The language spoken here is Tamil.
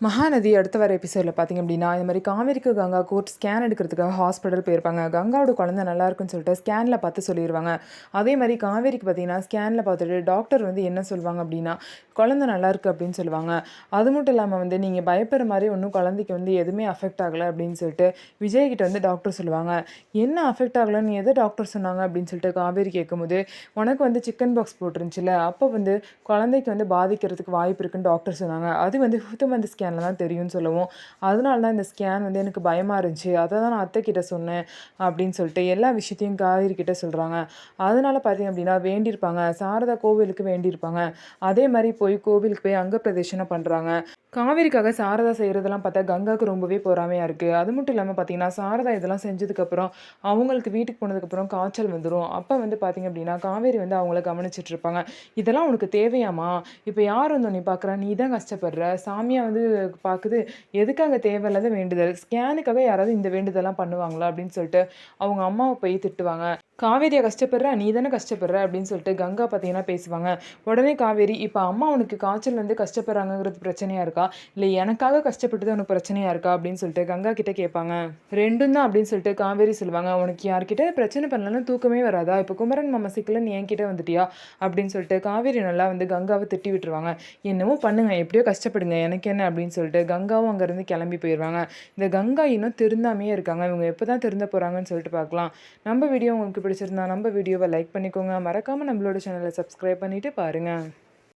மகாநதி அடுத்த வர எபிசோடில் பார்த்திங்க அப்படின்னா, இந்த மாதிரி காவேரிக்கு கங்கா கோர்ட் ஸ்கேன் எடுக்கிறதுக்காக ஹாஸ்பிட்டல் போயிருப்பாங்க. கங்காவோட குழந்தை நல்லா இருக்குன்னு சொல்லிட்டு ஸ்கேனில் பார்த்து சொல்லிடுவாங்க. அதே மாதிரி காவேரிக்கு பார்த்தீங்கன்னா, ஸ்கேனில் பார்த்துட்டு டாக்டர் வந்து என்ன சொல்லுவாங்க அப்படின்னா, குழந்தை நல்லா இருக்குது அப்படின்னு சொல்லுவாங்க. அது மட்டும் இல்லாமல் வந்து நீங்கள் பயப்படுற மாதிரி ஒன்றும் குழந்தைக்கு வந்து எதுவுமே அஃபெக்ட் ஆகலை அப்படின்னு சொல்லிட்டு விஜய்கிட்ட வந்து டாக்டர் சொல்லுவாங்க. என்ன அஃபெக்ட் ஆகலைன்னு எதை டாக்டர் சொன்னாங்க அப்படின்னு சொல்லிட்டு காவேரி கேட்கும்போது, உனக்கு வந்து சிக்கன் பாக்ஸ் போட்டுருந்துச்சுல, அப்போ வந்து குழந்தைக்கு வந்து பாதிக்கிறதுக்கு வாய்ப்பு இருக்குன்னு டாக்டர் சொன்னாங்க. அது வந்து 5th மந்த் ஸ்கேனில் தான் தெரியும்னு சொல்லவும், அதனால தான் இந்த ஸ்கேன் வந்து எனக்கு பயமாக இருந்துச்சு, அதை தான் நான் அத்தைக்கிட்ட சொன்னேன் அப்படின்னு சொல்லிட்டு எல்லா விஷயத்தையும் காவேரி கிட்ட சொல்கிறாங்க. அதனால பார்த்தீங்க அப்படின்னா வேண்டியிருப்பாங்க, சாரதா கோவிலுக்கு வேண்டியிருப்பாங்க. அதே மாதிரி போய் கோவிலுக்கு போய் அங்க பிரதட்சணம் பண்ணுறாங்க. காவேரிக்காக சாரதா செய்கிறதெல்லாம் பார்த்தா கங்காவுக்கு ரொம்பவே பொறாமையாக இருக்குது. அது மட்டும் இல்லாமல் பார்த்தீங்கன்னா, சாரதா இதெல்லாம் செஞ்சதுக்கப்புறம் அவங்களுக்கு வீட்டுக்கு போனதுக்கப்புறம் காய்ச்சல் வந்துடும். அப்போ வந்து பார்த்திங்க அப்படின்னா காவேரி வந்து அவங்கள கவனிச்சிட்டு இருப்பாங்க. இதெல்லாம் உனக்கு தேவையாம்மா? இப்போ யார் வந்து உன்னை பார்க்குறா? நீ தான் கஷ்டப்படுற, சாமியாக வந்து பார்க்குது, எதுக்காக தேவையில்லாத வேண்டுதல்? ஸ்கேனுக்காக யாராவது இந்த வேண்டுதல்லாம் பண்ணுவாங்களா அப்படின்னு சொல்லிட்டு அவங்க அம்மாவை போய் திட்டுவாங்க. காவேரியா கஷ்டப்படுற, நீ தானே கஷ்டப்படுற அப்படின்னு சொல்லிட்டு கங்கா பார்த்தீங்கன்னா பேசுவாங்க. உடனே காவேரி, இப்போ அம்மா உனக்கு காய்ச்சல் வந்து கஷ்டப்படுறாங்கிறது பிரச்சனையாக இருக்கா, இல்லை எனக்காக கஷ்டப்பட்டது உனக்கு பிரச்சனையாக இருக்கா அப்படின்னு சொல்லிட்டு கங்கா கிட்ட கேட்பாங்க. ரெண்டும் தான் அப்படின்னு சொல்லிட்டு காவேரி சொல்லுவாங்க. உனக்கு யார்கிட்ட பிரச்சனை பண்ணலன்னா தூக்கமே வராதா? இப்போ குமரன் மாமா சிக்கல நீ என்கிட்ட வந்துட்டியா அப்படின்னு சொல்லிட்டு காவேரி நல்லா வந்து கங்காவை திட்டி விட்டுருவாங்க. என்னமோ பண்ணுங்க, எப்படியோ கஷ்டப்படுங்க, எனக்கு என்ன அப்படின்னு சொல்லிட்டு கங்காவும் அங்கேருந்து கிளம்பி போயிடுவாங்க. இந்த கங்கா இன்னும் திருந்தாமையே இருக்காங்க. இவங்க எப்போ தான் திருந்த போகிறாங்கன்னு சொல்லிட்டு பார்க்கலாம். நம்ம வீடியோ உங்களுக்கு பிடிச்சிருந்தா நம்ம வீடியோவை லைக் பண்ணிக்கோங்க. மறக்காமல் நம்மளோட சேனலை சப்ஸ்கிரைப் பண்ணிவிட்டு பாருங்கள்.